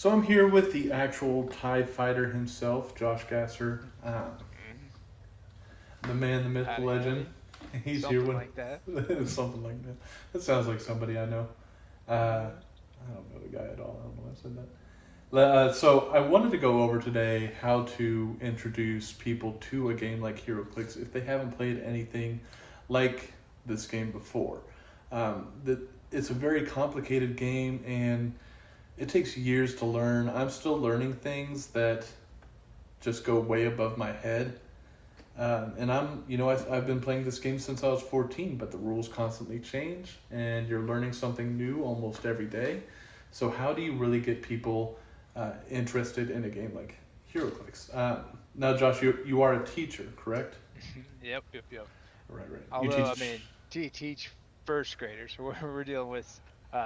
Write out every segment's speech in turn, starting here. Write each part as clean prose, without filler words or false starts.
So I'm here with the actual TIE fighter himself, Josh Gasser, Mhm. the man, the myth, the Howdy, legend. howdy. He's here Something with like that. something like that. That sounds like somebody I know. Yeah. I don't know the guy at all. I don't know why I said that. So I wanted to go over today how to introduce people to a game like HeroClix if they haven't played anything like this game before. That it's a very complicated game and it takes years to learn. I'm still learning things that just go way above my head. And I've been playing this game since I was 14, but the rules constantly change, and you're learning something new almost every day. So, how do you really get people interested in a game like HeroClix? Now, Josh, you are a teacher, correct? Yep. Right, right. You Although, I teach. mean, teach first graders. We're dealing with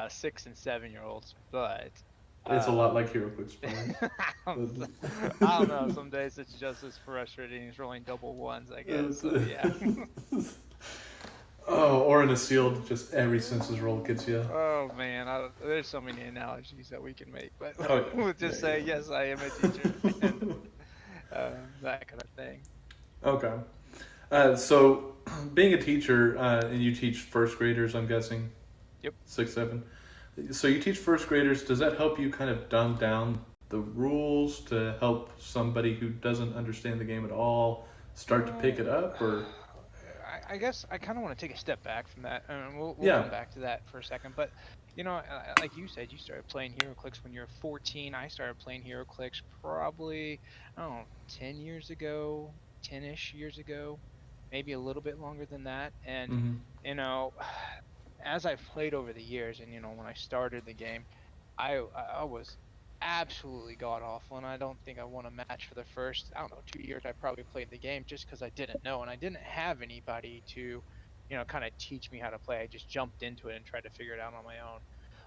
6 and 7 year olds, but It's a lot um, like HeroClix for me. I don't know. Some days it's just as frustrating as rolling double ones, I guess. So yeah. Oh, or in a sealed, just every senses roll gets you. Oh man, there's so many analogies that we can make, but Oh we'll yeah, just say yeah, yes, I am a teacher and that kind of thing. yeah. Okay. So, being a teacher, and you teach first graders, I'm guessing, Yep. 6, 7. So you teach first graders. Does that help you kind of dumb down the rules to help somebody who doesn't understand the game at all start to pick No, it up, or I guess I kind of want to take a step back from that, and we'll yeah? come back to that for a second. But like you said, you started playing HeroClix when you were 14. I started playing HeroClix probably I don't know 10 years ago, 10ish years ago, maybe a little bit longer than that. And Mm-hmm. you know, as I've played over the years, and when I started the game, I was absolutely god awful, and I don't think I won a match for the first I don't know 2 years I probably played the game just because I didn't know and I didn't have anybody to kind of teach me how to play. I just jumped into it and tried to figure it out on my own,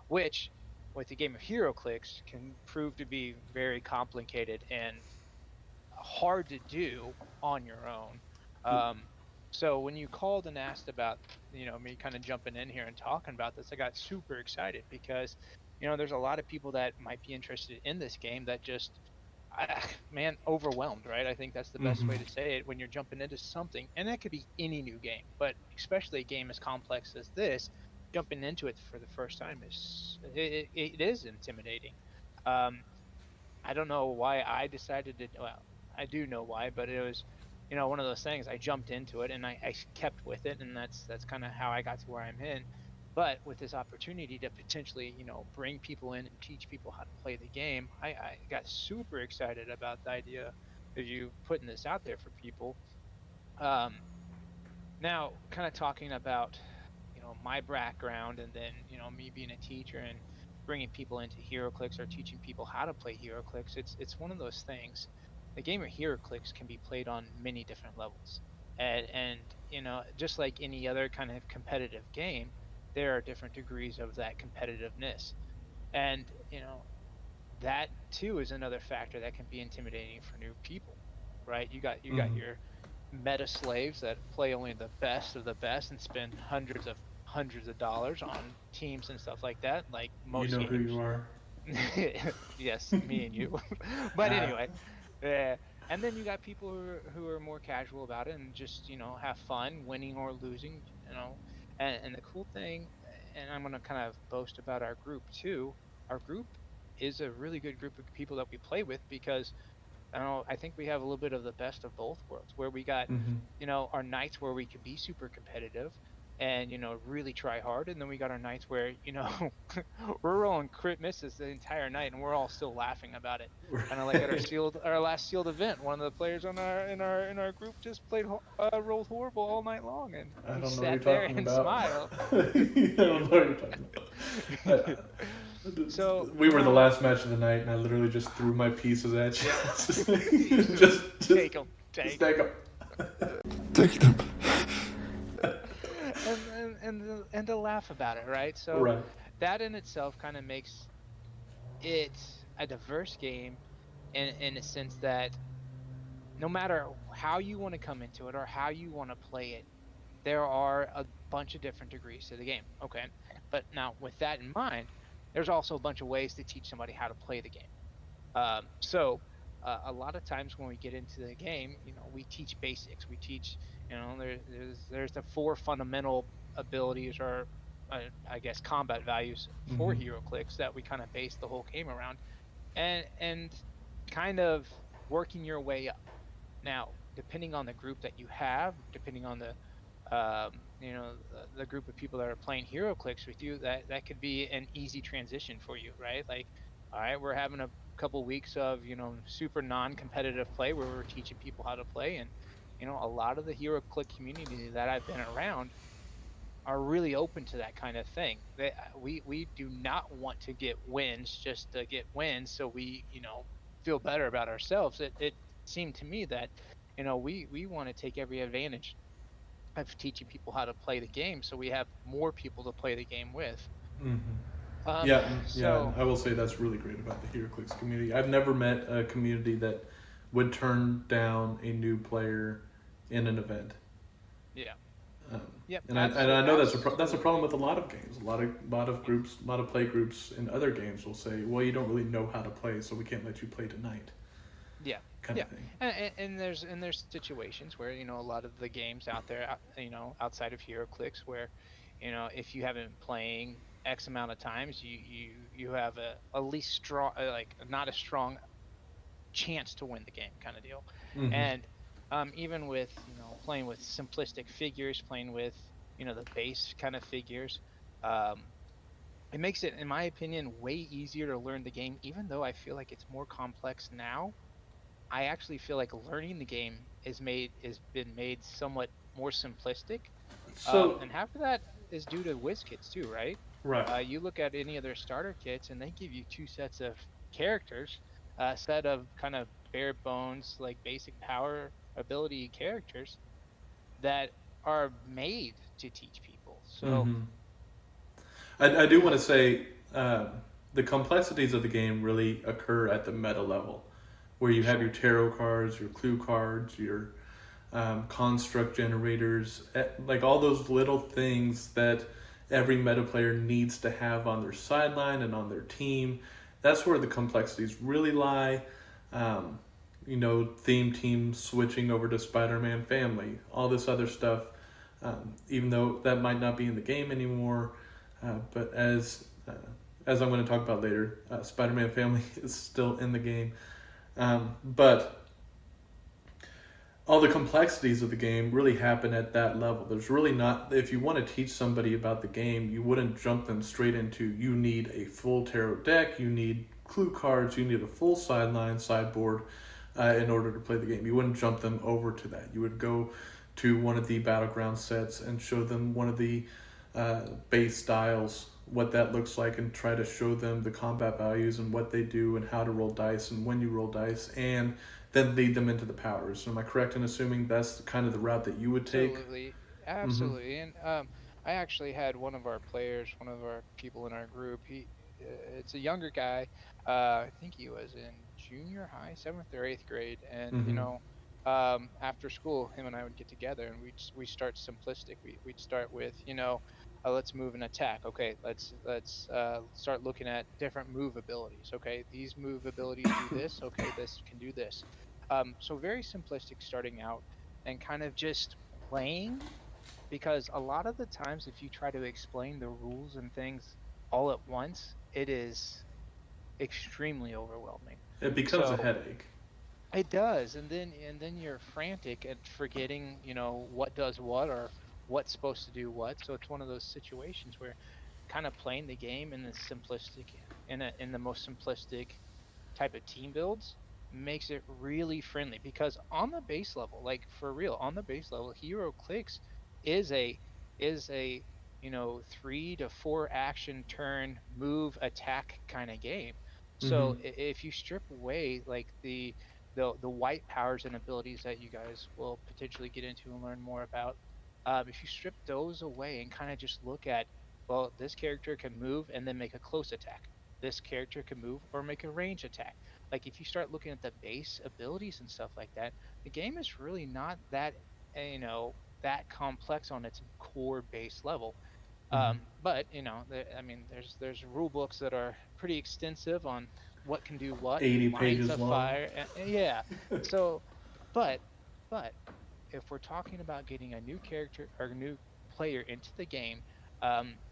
which with the game of HeroClix can prove to be very complicated and hard to do on your own. Um, so when you called and asked about, me kind of jumping in here and talking about this, I got super excited because, there's a lot of people that might be interested in this game that just, man, overwhelmed, right? I think that's the best Mm-hmm. way to say it when you're jumping into something, and that could be any new game, but especially a game as complex as this, jumping into it for the first time it is intimidating. Um, I don't know why I decided to. Well, I do know why, but it was, one of those things. I jumped into it and I kept with it, and that's kind of how I got to where I'm in. But with this opportunity to potentially, bring people in and teach people how to play the game, I got super excited about the idea of you putting this out there for people. Um, Now, kind of talking about, my background and then, me being a teacher and bringing people into HeroClix or teaching people how to play HeroClix, it's one of those things. The game of HeroClix can be played on many different levels. And just like any other kind of competitive game, there are different degrees of that competitiveness. And, that too is another factor that can be intimidating for new people, right? You got Mm-hmm. your meta slaves that play only the best of the best and spend hundreds of dollars on teams and stuff like that, like You most know who you games. are. Yes, me and you. But uh, anyway, yeah. And then you got people who are more casual about it and just have fun, winning or losing. And the cool thing, and I'm gonna kind of boast about our group too. Our group is a really good group of people that we play with because I think we have a little bit of the best of both worlds where we got, mm-hmm. our nights where we can be super competitive and, really try hard. And then we got our nights where, we're rolling crit misses the entire night and we're all still laughing about it. Kind of like at our last sealed event, one of the players in our group just rolled horrible all night long and I he don't know what you're sat there talking and about. smiled. I don't know what you're talking about. So, We were the last match of the night, and I literally just threw my pieces at you. take them, just take them. take them. Take them. And to laugh about it, right? So Right. that in itself kind of makes it a diverse game in a sense that no matter how you want to come into it or how you want to play it, there are a bunch of different degrees to the game. Okay. But now with that in mind, there's also a bunch of ways to teach somebody how to play the game. So a lot of times when we get into the game, we teach basics. We teach, there's the four fundamental abilities, or I guess combat values for Mm-hmm. HeroClix that we kind of base the whole game around, and kind of working your way up. Now, depending on the group that you have, depending on the group of people that are playing HeroClix with you, that could be an easy transition for you, right? Like, all right, we're having a couple weeks of super non-competitive play where we're teaching people how to play, and a lot of the HeroClix community that I've been around are really open to that kind of thing. We do not want to get wins just to get wins, so we feel better about ourselves. It seemed to me that we want to take every advantage of teaching people how to play the game, so we have more people to play the game with. Mm-hmm. Um, Yeah, yeah, and so I will say that's really great about the HeroClix community. I've never met a community that would turn down a new player in an event. yeah, Um, yep, and I know that's a problem absolutely, with a lot of games. A lot of groups, a lot of play groups in other games will say, "Well, you don't really know how to play, so we can't let you play tonight," yeah, kind yeah. of thing. And there's situations where a lot of the games out there, outside of HeroClix, where if you haven't been playing X amount of times, you have a least strong, like not a strong chance to win the game kind of deal. Mm-hmm. And even with playing with simplistic figures, playing with the base kind of figures, um, it makes it, in my opinion, way easier to learn the game. Even though I feel like it's more complex now, I actually feel like learning the game is been made somewhat more simplistic. So And half of that is due to whiz kits too, right? right. You look at any of their starter kits, and they give you two sets of characters, a set of kind of bare bones, like basic power ability characters that are made to teach people. So Mm-hmm. I do want to say the complexities of the game really occur at the meta level, where you have your sure, tarot cards, your clue cards, your construct generators, like all those little things that every meta player needs to have on their sideline and on their team. That's where the complexities really lie. Um, theme team switching over to Spider-Man Family, all this other stuff. Even though that might not be in the game anymore, but as I'm going to talk about later, Spider-Man Family is still in the game. But all the complexities of the game really happen at that level. There's really not, if you want to teach somebody about the game, you wouldn't jump them straight into, you need a full tarot deck, you need clue cards, you need a full sideline, sideboard in order to play the game. You wouldn't jump them over to that. You would go to one of the battleground sets and show them one of the base styles, what that looks like, and try to show them the combat values and what they do and how to roll dice and when you roll dice, and then lead them into the powers. Am I correct in assuming that's kind of the route that you would take? absolutely, Mm-hmm. absolutely. And I actually had one of our players, one of our people in our group. It's a younger guy. I think he was in junior high, seventh or eighth grade, and Mm-hmm. after school, him and I would get together, and we start simplistic. We'd start with let's move and attack. Okay, let's start looking at different move abilities. Okay, these move abilities do this. Okay, this can do this. So very simplistic starting out, and kind of just playing, because a lot of the times if you try to explain the rules and things all at once, it is extremely overwhelming. It becomes a So headache. it does, and then you're frantic at forgetting, what does what, or what's supposed to do what. So it's one of those situations where kind of playing the game in the simplistic, in the most simplistic type of team builds makes it really friendly, because on the base level, like for real, on the base level, Hero Clicks is a 3 to 4 action turn move attack kind of game. Mm-hmm. So if you strip away like the white powers and abilities that you guys will potentially get into and learn more about, if you strip those away and kind of just look at, well, this character can move and then make a close attack, this character can move or make a range attack. Like if you start looking at the base abilities and stuff like that, the game is really not that that complex on its core base level. Mm-hmm. But I mean, there's rule books that are pretty extensive on what can do what, 80 lines pages of long. fire, and yeah. So, but but if we're talking about getting a new character or a new player into the game,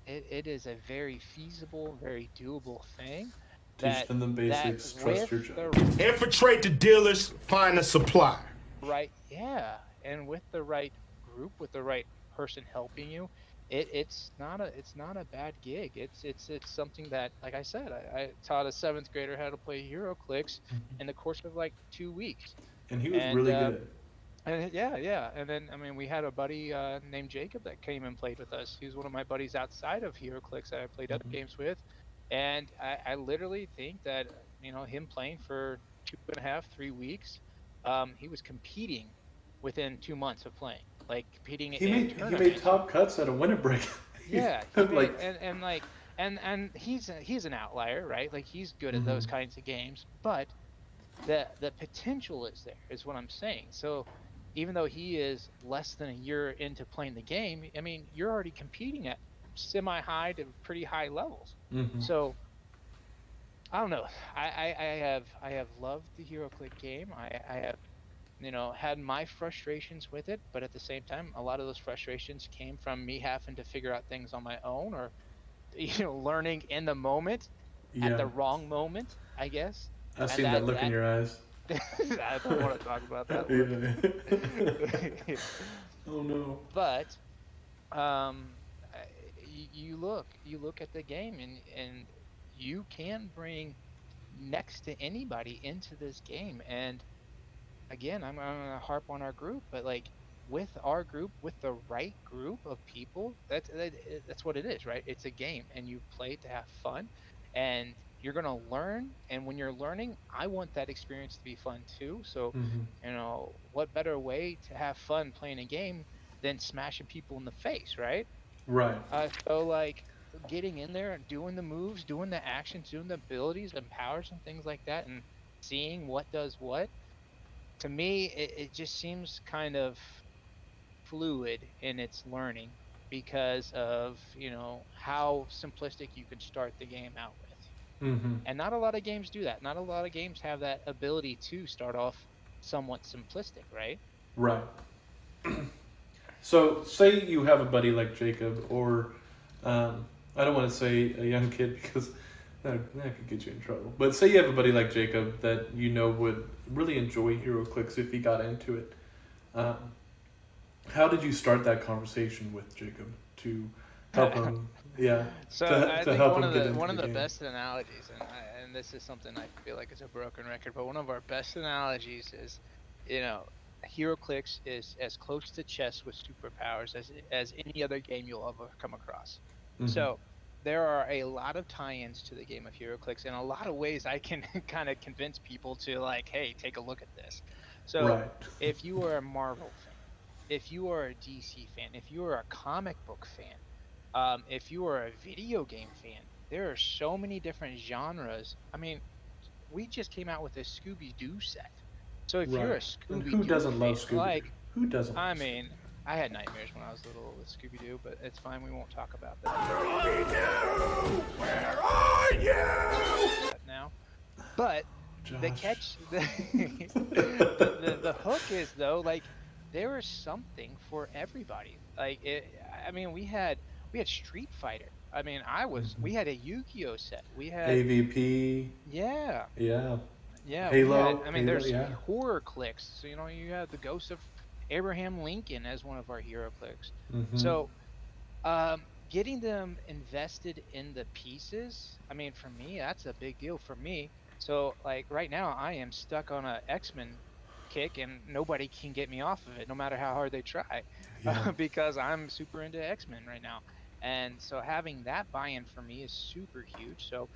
it is a very feasible, very doable thing. Teach That them the that basics. Trust with your the judge. Infiltrate the dealers, find a supplier. right, yeah, and with the right group, with the right person helping you, it's not a bad gig. It's something that, like I said, I taught a seventh grader how to play HeroClix in the course of like 2 weeks, And he was and really good. yeah, yeah. And then, I mean, we had a buddy named Jacob that came and played with us. He was one of my buddies outside of HeroClix that I played other Mhm. games with. And I literally think that, him playing for 2.5, 3 weeks, he was competing within 2 months of playing, like competing in He made tournaments. top cuts at a winter break. He's Yeah, he made, like, and like, and he's an outlier, right? Like he's good at those mhm. kinds of games, but the potential is there, is what I'm saying. So even though he is less than a year into playing the game, I mean, you're already competing at semi high to pretty high levels. Mhm. So I don't know. I have loved the HeroClick game. I have had my frustrations with it, but at the same time, a lot of those frustrations came from me having to figure out things on my own, or learning in the moment at Yeah, the wrong moment, I guess. I And seen that look in that your eyes. I don't want to talk about that look. Yeah. Oh no. But you look at the game, and you can bring next to anybody into this game. And again, I'm gonna harp on our group, but like with our group, with the right group of people, that's what it is, right? It's a game, and you play to have fun, and you're gonna learn. And when you're learning, I want that experience to be fun too. So, Mhm. what better way to have fun playing a game than smashing people in the face, right? Right. So like getting in there and doing the moves, doing the actions, doing the abilities and powers and things like that, and seeing what does what, to me, it just seems kind of fluid in its learning because of, how simplistic you can start the game out with. Mhm. And not a lot of games do that. Not a lot of games have that ability to start off somewhat simplistic, right? Right. So, say you have a buddy like Jacob, or I don't want to say a young kid because that could get you in trouble. But say you have a buddy like Jacob that you know would really enjoy HeroClix if he got into it. Um, how did you start that conversation with Jacob to help him? Yeah, So I to think help one him of get the into one the of the game. best analogies, and this is something I feel like is a broken record, but one of our best analogies is, you know, HeroClix is as close to chess with superpowers as any other game you'll ever come across. Hmm. So there are a lot of tie-ins to the game of HeroClix, and a lot of ways I can kind of convince people to, like, hey, take a look at this. So Right. if you are a Marvel fan, if you are a DC fan, if you are a comic book fan, if you are a video game fan, there are so many different genres. I mean, we just came out with a Scooby Doo set. So if you're Right. a And Scooby who Doo doesn't love fan, Scooby Doo? like, Who doesn't I love Scooby mean, I had nightmares when I was little with Scooby Doo, but it's fine. We won't talk about that Where are you? now. But Doo? the Josh. catch, the hook is, though, like, there is something for everybody. Like, I mean, we had Street Fighter. I mean, we had a Yu-Gi-Oh set. We had, AVP. yeah, Yeah. yeah, we had. Halo. I mean, Halo. there's Yeah. horror clicks. So, you had the ghost of Abraham Lincoln as one of our hero clicks. Mm-hmm. So, getting them invested in the pieces, I mean, for me, that's a big deal for me. So, like, right now, I am stuck on a X-Men kick, and nobody can get me off of it, no matter how hard they try, Yeah. because I'm super into X-Men right now. And so having that buy-in for me is super huge. So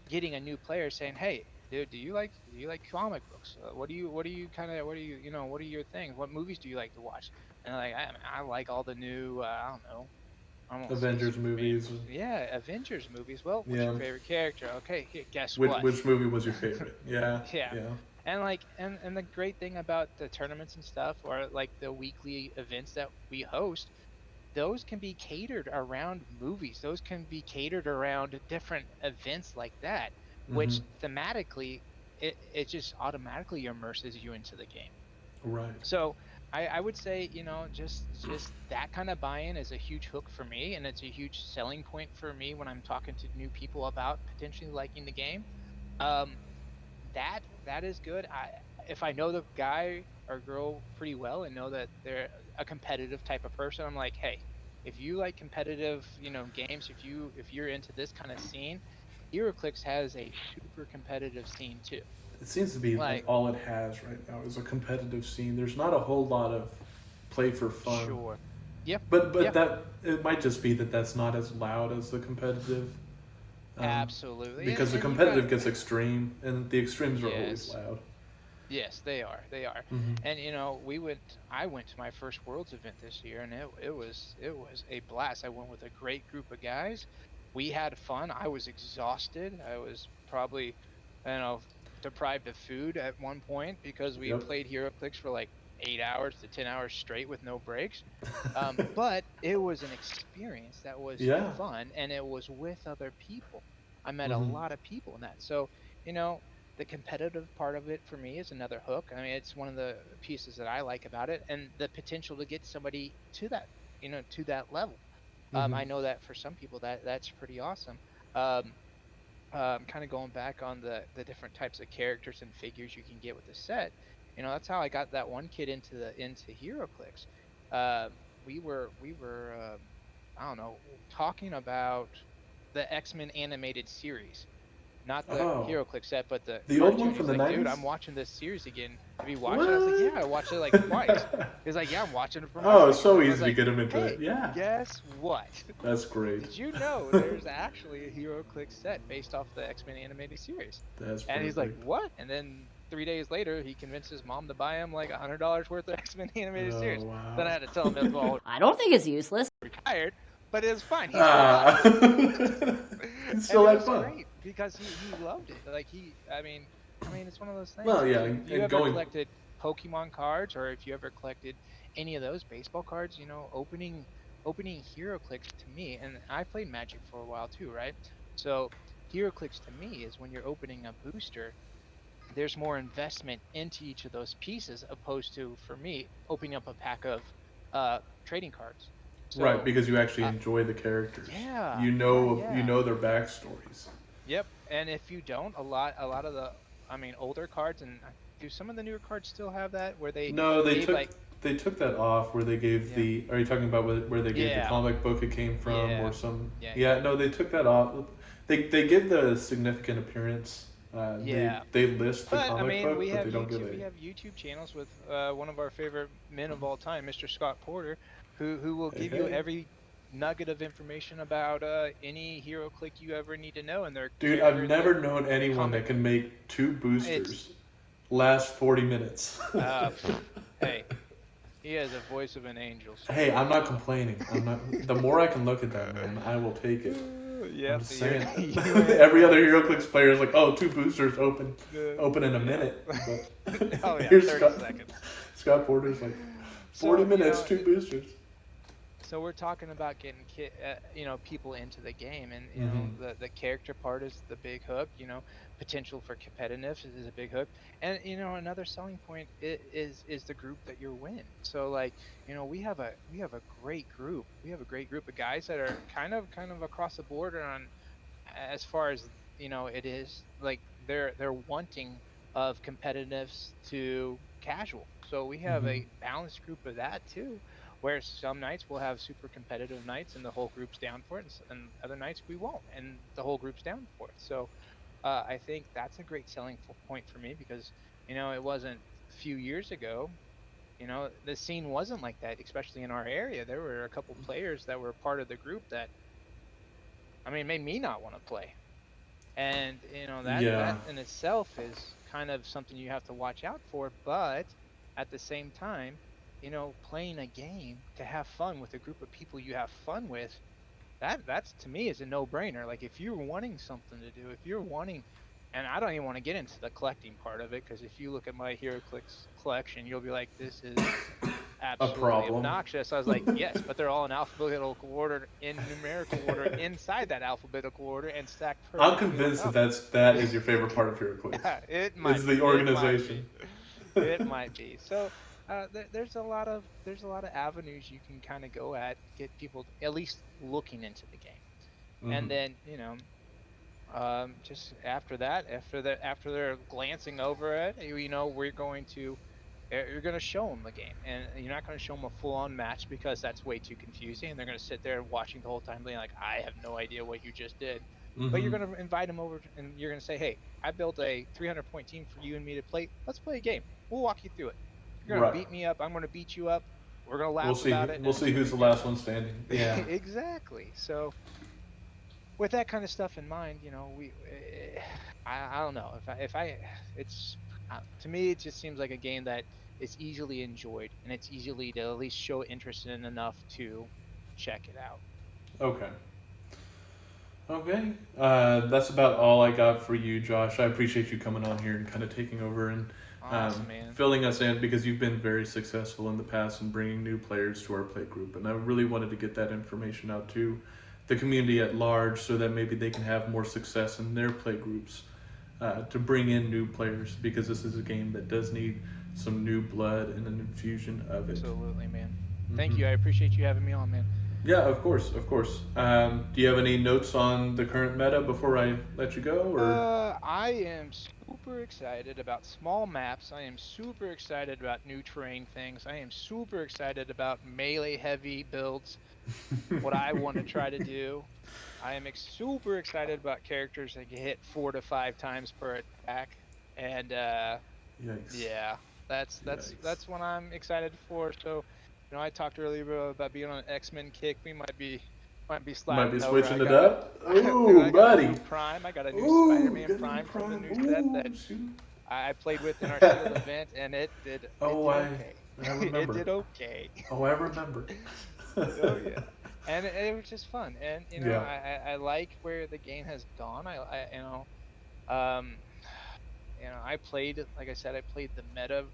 getting a new player saying, "Hey, dude, do you like comic books? What do you kind of what do you what are your things? What movies do you like to watch?" And like, I like all the new, I don't know, I won't say Avengers Superman movies. movies. Yeah, Avengers movies. Well, what's your Yeah. favorite character? Okay, here, guess Which what? which movie was your favorite? Yeah. Yeah. Yeah. And like, and the great thing about the tournaments and stuff, or like the weekly events that we host, those can be catered around movies. Those can be catered around different events like that. which thematically it just automatically immerses you into the game. Right. So I would say, just that kind of buy-in is a huge hook for me, and it's a huge selling point for me when I'm talking to new people about potentially liking the game. Um, that is good. If I know the guy or girl pretty well and know that they're a competitive type of person, I'm like, hey, if you like competitive, games, if you're into this kind of scene, HeroClix has a super competitive scene too. It seems to be like Like, all it has right now is a competitive scene. There's not a whole lot of play for fun. sure. Yep. But Yeah. that it might just be that that's not as loud as the competitive, Absolutely. And because the and you've got competitive gets extreme, and the extremes are always yes. loud. Yes, they are. They are. Hmm. And I went to my first Worlds event this year, and it was a blast. I went with a great group of guys. We had fun. I was exhausted. I was probably, deprived of food at one point because we Yep. played HeroClix for like 8 hours to 10 hours straight with no breaks. But it was an experience that was Yeah. fun, and it was with other people. I met a Hmm. lot of people in that. So, you know, the competitive part of it for me is another hook. I mean, it's one of the pieces that I like about it, and the potential to get somebody to that level. Hmm. I know that for some people that's pretty awesome. Um, kind of going back on the different types of characters and figures you can get with the set. That's how I got that one kid into HeroClix. We were I don't know, talking about the X-Men animated series, not the Oh, HeroClix set, but the the old one cartoon. from He's the like, dude, '90s. I'm watching this series again. Have you watched it? I was like, yeah, What? I watched it like twice. He's like, yeah, I'm watching it for my Oh, it's second so time. I was easy to like, get him into it. hey, Yeah, guess what? that's great. Did you know there's actually a HeroClix set based off the X-Men animated series? That's And he's like, perfect. what? And then 3 days later, he convinced his mom to buy him like $100 worth of X-Men animated Oh series. Then wow. I had to tell him it's all I don't think it's useless. retired, but it was fine. He still bought Ah, it. you And still it had was fun. great because he loved it. Like I mean, it's one of those things. Well, Like yeah, if you and ever going. collected Pokemon cards, or if you ever collected any of those baseball cards, opening HeroClix to me, and I played Magic for a while too, right? So HeroClix to me is when you're opening a booster, there's more investment into each of those pieces opposed to, for me, opening up a pack of trading cards. Right, So because you actually uh, enjoy the characters. yeah, You yeah, know, you yeah. know their backstories. Yep. And if you don't, a lot of the, I mean, older cards, and do some of the newer cards still have that where they No, gave like, they took that off where they gave yeah, the. Are you talking about where they gave the yeah, comic book it came from yeah, or some? yeah, yeah, Yeah, no, they took that off. They give the significant appearance. yeah. They list the But I comic mean, book, but they don't give a. We have YouTube channels with one of our favorite men of all time, Mr. Scott Porter, who will Hey, give you hey, every nugget of information about any hero click you ever need to know, and their dude! I've character, their never known anyone comic. that can make two It's boosters last 40 minutes. pff, hey, he has a voice of an angel, so. Hey, I'm not complaining. I'm not. The more I can look at that man, I will take it. I'm Yep, just you're saying. you ain't Every other lying. HeroClix player is like, oh, two boosters open in a Yeah. minute. But Oh yeah, here's 30 seconds. Scott Porter's like, 40 So, minutes, two boosters. so we're talking about getting people into the game, and Mm-hmm. the character part is the big hook. Potential for competitiveness is a big hook, and another selling point is the group that you're with. So like, we have a great group. We have a great group of guys that are kind of across the border on, as far as it is like they're wanting of competitiveness to casual. So we have Mm-hmm. a balanced group of that too, where some nights we'll have super competitive nights and the whole group's down for it, and other nights we won't and the whole group's down for it. So I think that's a great selling point for me, because it wasn't a few years ago. The scene wasn't like that, especially in our area. There were a couple players that were part of the group that, I mean, made me not want to play. And that Yeah. in itself is kind of something you have to watch out for. But at the same time, playing a game to have fun with a group of people you have fun with, that's to me is a no-brainer. Like, if you're wanting something to do, if you're wanting, and I don't even want to get into the collecting part of it, because if you look at my HeroClix collection, you'll be like, this is absolutely problem. obnoxious. I was like, yes, but they're all in alphabetical order, in numerical order, inside that alphabetical order, and stacked I'm perfectly on convinced top. that is your favorite part of Heroclix. Yeah, it It's might the be. It might organization. be. It might be. So there's a lot of avenues you can kind of go at, get people at least looking into the game, and Hmm. then just after that, after they're glancing over it, we're going to you're going to show them the game, and you're not going to show them a full-on match because that's way too confusing, and they're going to sit there watching the whole time being like, I have no idea what you just did. But you're Hmm. going to invite them over, and you're going to say, hey, I built a 300-point team for you and me to play. Let's play a game. We'll walk you through it. You're going to Right. beat me up, I'm going to beat you up, we're going to We'll laugh see. about it, We'll and it's see going to who's be the good. last one standing. Yeah. Exactly. So with that kind of stuff in mind, I don't know it's to me it just seems like a game that is easily enjoyed, and it's easily to at least show interest in enough to check it out. Okay. Okay. That's about all I got for you, Josh. I appreciate you coming on here and kind of taking over and Awesome, man. filling us in because you've been very successful in the past in bringing new players to our play group. And I really wanted to get that information out to the community at large so that maybe they can have more success in their play groups to bring in new players because this is a game that does need some new blood and an infusion of it. Absolutely, man. Thank Hmm. you. I appreciate you having me on, man. Yeah, of course, of course. Do you have any notes on the current meta before I let you go, or? I am super excited about small maps. I am super excited about new terrain things. I am super excited about melee heavy builds, what I want to try to do. I am super excited about characters that can hit 4 to 5 times per attack, and Yikes! yeah, Yikes! that's what I'm excited for. So, I talked earlier about being on an X-Men kick. We might be Might be sliding over. switching it up. Ooh, I got a buddy. new Prime. I got a new Ooh, Spider-Man got a new Prime from the prime. new set that Ooh, shoot. I played with in our sealed event, and it Oh, did okay. I It remember. did okay. Oh, I remember. Oh yeah, and it was just fun. And Yeah. I like where the game has gone. Um, I played, like I said, I played the meta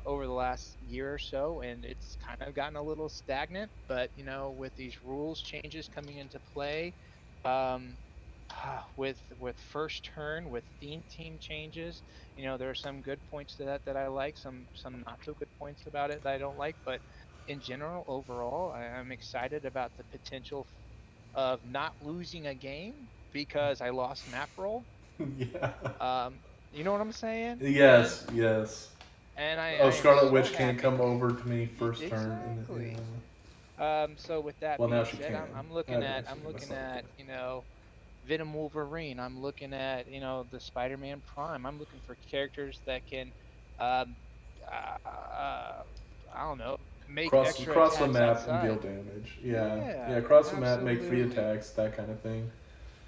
over the last year or so, and it's kind of gotten a little stagnant. But with these rules changes coming into play, um, with first turn, with theme team changes, there are some good points to that I like, some not so good points about it that I don't like. But in general, overall, I'm excited about the potential of not losing a game because I lost map roll. Yeah. You know what I'm saying? And Yes, yes. I Oh, am Scarlet so Witch can't happy. come over to me first turn. Yeah. Exactly. So with that Well, now being she said, can. I'm I looking haven't at actually I'm given looking myself at to. Venom Wolverine. I'm looking at the Spider-Man Prime. I'm looking for characters that can, um, uh, I don't know, make extra Cross the attacks map and deal outside. damage. Yeah, Yeah, yeah. Cross the map, make free absolutely. attacks, that kind of thing.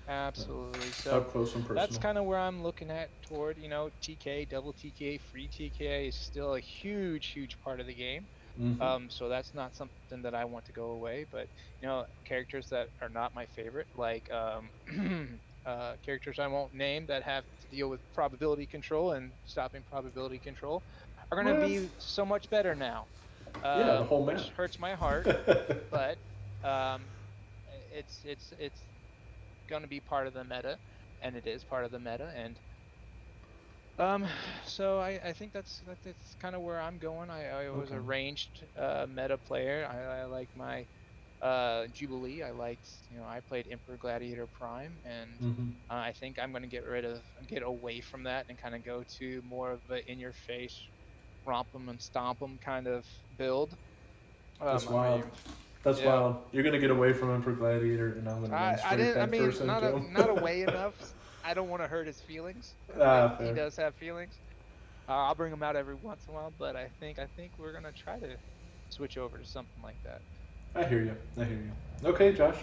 Absolutely. So Up close and that's personal. kind of where I'm looking at toward, TK, double TK, free TK is still a huge, huge part of the game. Hmm. So that's not something that I want to go away. But characters that are not my favorite, like characters I won't name that have to deal with probability control and stopping probability control, are going to What? be so much better now, Yeah, the whole map. which hurts my heart. But um, it's going to be part of the meta, and it is part of the meta. And um, so I think that's kind of where I'm going. I was Okay. a ranged meta player. I like my Jubilee. I played Emperor Gladiator Prime, and Hmm. I think I'm going to get away from that and kind of go to more of a in your face, romp 'em and stomp 'em kind of build. That's I wild. mean, That's yeah. wild. You're gonna get away from Emperor Gladiator, and I'm gonna run I straight didn't. I head mean, first into him. not away enough. I don't want to hurt his feelings. Ah, He fair. does have feelings. I'll bring him out every once in a while, but I think we're gonna try to switch over to something like that. I hear you. I hear you. Okay, Josh.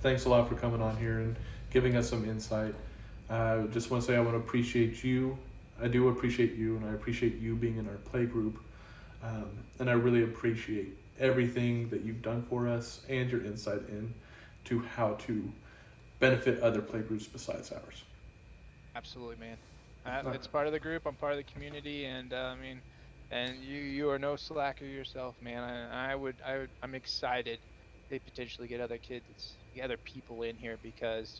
Thanks a lot for coming on here and giving us some insight. Just want to say I want to appreciate you. I do appreciate you, and I appreciate you being in our play group. And I really appreciate everything that you've done for us and your insight into how to benefit other play groups besides ours. Absolutely, man. Uh, It's part of the group. I'm part of the community, and I mean, and you are no slacker yourself, man. I'm excited they potentially get other kids, get other people in here because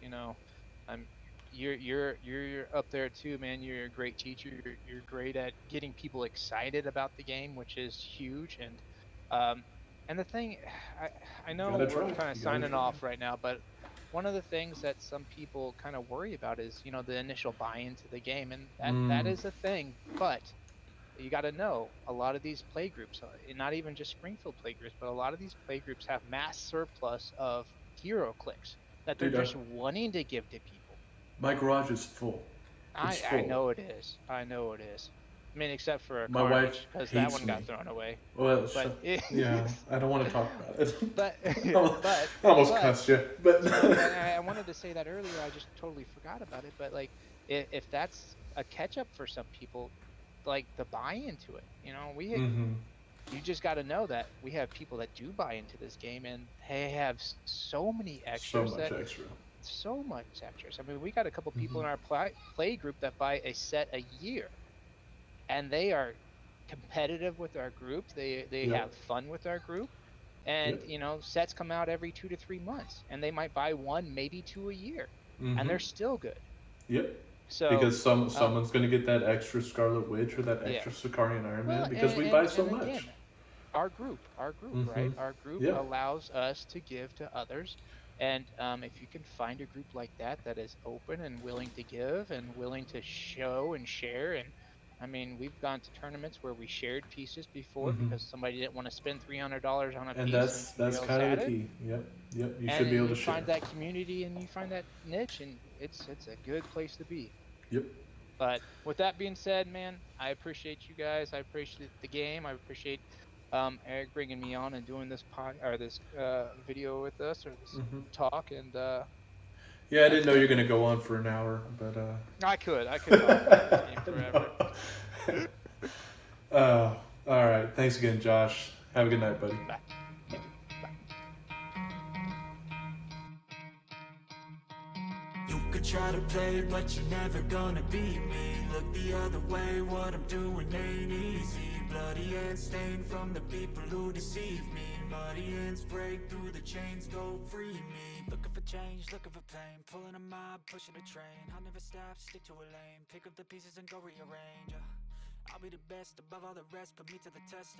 I'm you're up there too, man. You're a great teacher. You're great at getting people excited about the game, which is huge. Um, and the thing, I You know gotta we're try. kind of You gotta signing try. off right now, but one of the things that some people kind of worry about is the initial buy-in to the game, and that Mm, is a thing, but you got to know a lot of these play groups, not even just Springfield play groups, but a lot of these play groups have mass surplus of hero clicks that they're dude, just wanting to give to people. my garage is full. It's I full. know it is. I know it is. I mean, except for My wife Carnage, because that hates one me. got thrown away. Well, But yeah, I don't want to talk about it. but but I almost but cussed you, but so I wanted to say that earlier. I just totally forgot about it. But like, if that's a catch up for some people, like the buy into it, hmm you just got to know that we have people that do buy into this game and they have so many so extras much that extra. so much extras. I mean, we got a couple people hmm in our play group that buy a set a year, and they are competitive with our group. They Yep. have fun with our group, and Yep. sets come out every 2 to 3 months, and they might buy one, maybe two a year, and hmm they're still good. Yep. So, Because um, someone's gonna get that extra Scarlet Witch or that yeah. extra Sicarian Iron Well, Man because we buy so and much. again, our group, hmm right? Our group Yeah. allows us to give to others, and if you can find a group like that that is open and willing to give and willing to show and share, and I mean, we've gone to tournaments where we shared pieces before hmm because somebody didn't want to spend $300 on a And piece and somebody that's else kind of had the it, key. Yep. Yep. You should and be able you to share. find that community and you find that niche, and it's a good place to be. Yep. But with that being said, man, I appreciate you guys. I appreciate the game. I appreciate Eric bringing me on and doing this this video with us, or this hmm talk. And Yeah, I yeah, didn't know you're gonna go on for an hour, but I could talk about this game forever. no. Oh, all right. Thanks again, Josh. Have a good night, buddy. Bye. You too. Bye. You could try to play, but you're never gonna beat me. Look the other way, what I'm doing ain't easy. Bloody hands stained from the people who deceive me. Muddy hands break through the chains, go free me. Looking for change, looking for pain. Pulling a mob, pushing a train. I'll never stop, stick to a lane. Pick up the pieces and go rearrange. I'll be the best above all the rest, put me to the test.